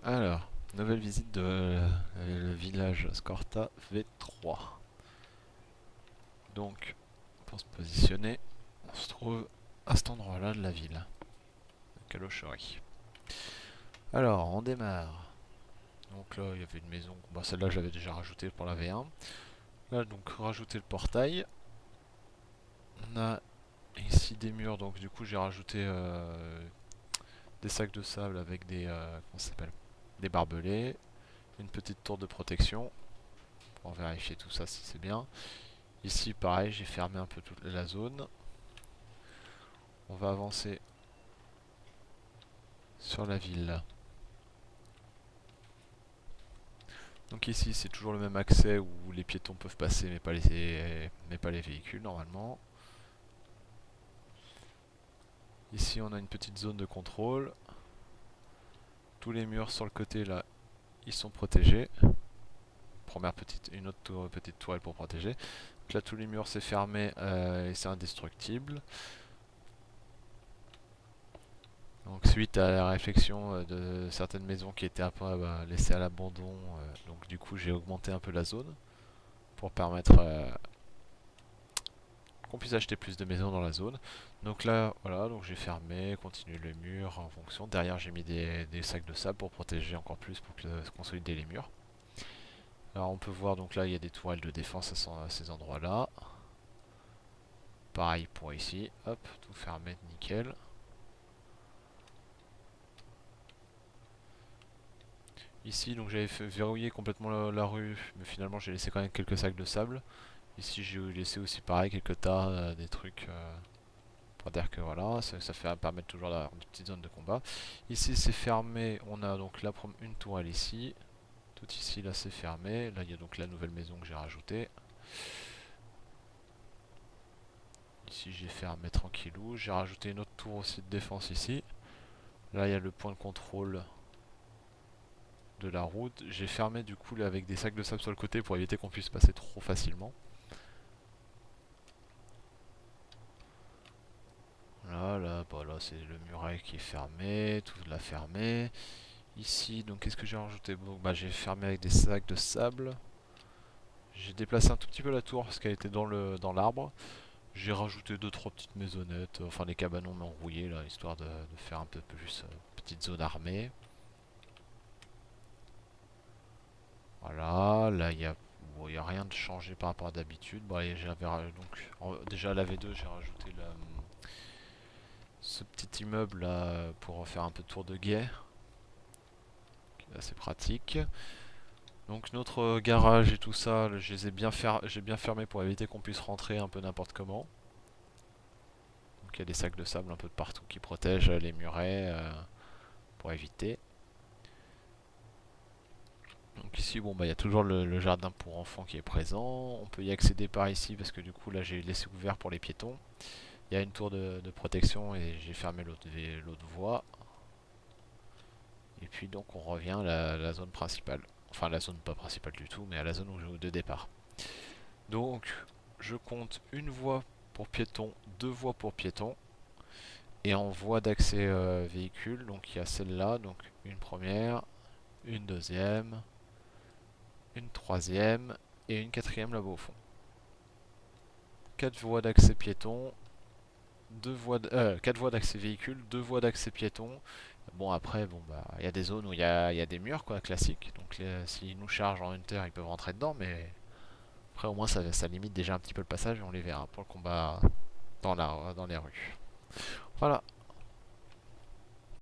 Alors, nouvelle visite de le village Scorta V3. Donc, pour se positionner, on se trouve à cet endroit-là de la ville, Kalocherie. Alors, on démarre. Donc là, il y avait une maison. Bah, celle-là, j'avais déjà rajouté pour la V1. Là, donc, rajouter le portail. On a ici des murs, donc du coup, j'ai rajouté des sacs de sable avec des, comment ça s'appelle, des barbelés, une petite tour de protection pour vérifier tout ça si c'est bien. Ici, pareil, j'ai fermé un peu toute la zone. On va avancer sur la ville. Donc ici, c'est toujours le même accès où les piétons peuvent passer, mais pas les véhicules normalement. Ici, on a une petite zone de contrôle. Tous les murs sur le côté là, ils sont protégés. Une autre petite tourelle pour protéger. Donc là, tous les murs c'est fermé et c'est indestructible. Donc suite à la réflexion de certaines maisons qui étaient un peu laissées à l'abandon, donc du coup j'ai augmenté un peu la zone pour permettre qu'on puisse acheter plus de maisons dans la zone. Donc là, voilà, donc j'ai fermé, continué le mur en fonction. Derrière j'ai mis des sacs de sable pour protéger encore plus, pour consolider les murs. Alors on peut voir, donc là il y a des tourelles de défense à ces endroits-là. Pareil pour ici, hop, tout fermé, nickel. Ici, donc j'avais verrouillé complètement la rue, mais finalement j'ai laissé quand même quelques sacs de sable. Ici, j'ai laissé aussi pareil quelques tas, des trucs pour dire que voilà, ça fait permettre toujours d'avoir une petite zone de combat. Ici, c'est fermé. On a donc une tourelle ici. Tout ici, là, c'est fermé. Là, il y a donc la nouvelle maison que j'ai rajoutée. Ici, j'ai fermé tranquillou. J'ai rajouté une autre tour aussi de défense ici. Là, il y a le point de contrôle de la route. J'ai fermé du coup là, avec des sacs de sable sur le côté pour éviter qu'on puisse passer trop facilement. Là, bah là c'est le muret qui est fermé, tout l'a fermé. Ici, donc qu'est-ce que j'ai rajouté? Bon, bah j'ai fermé avec des sacs de sable. J'ai déplacé un tout petit peu la tour parce qu'elle était dans l'arbre. J'ai rajouté deux trois petites maisonnettes, enfin les cabanons mais enrouillés là, histoire de faire un peu plus petite zone armée. Voilà, là il y a rien de changé par rapport à d'habitude. Bon, déjà à la V2 j'ai rajouté ce petit immeuble là pour faire un peu de tour de guet, qui est assez pratique. Donc notre garage et tout ça, j'ai bien fermé pour éviter qu'on puisse rentrer un peu n'importe comment. Donc il y a des sacs de sable un peu de partout qui protègent les murets pour éviter. Donc ici, bon bah il y a toujours le jardin pour enfants qui est présent. On peut y accéder par ici parce que du coup là j'ai laissé ouvert pour les piétons. Il y a une tour de protection et j'ai fermé l'autre voie. Et puis donc on revient à la zone principale. Enfin la zone pas principale du tout, mais à la zone de départ. Donc je compte une voie pour piétons, deux voies pour piétons. Et en voie d'accès véhicule, donc il y a celle-là, donc une première, une deuxième, une troisième et une quatrième là-bas au fond. Quatre voies d'accès piétons, quatre voies d'accès véhicule, deux voies d'accès piétons. Bon après, bon bah il y a des zones où il y a des murs quoi, classiques. Donc s'ils nous chargent en hunter, ils peuvent rentrer dedans, mais après au moins ça limite déjà un petit peu le passage et on les verra pour le combat dans les rues. Voilà.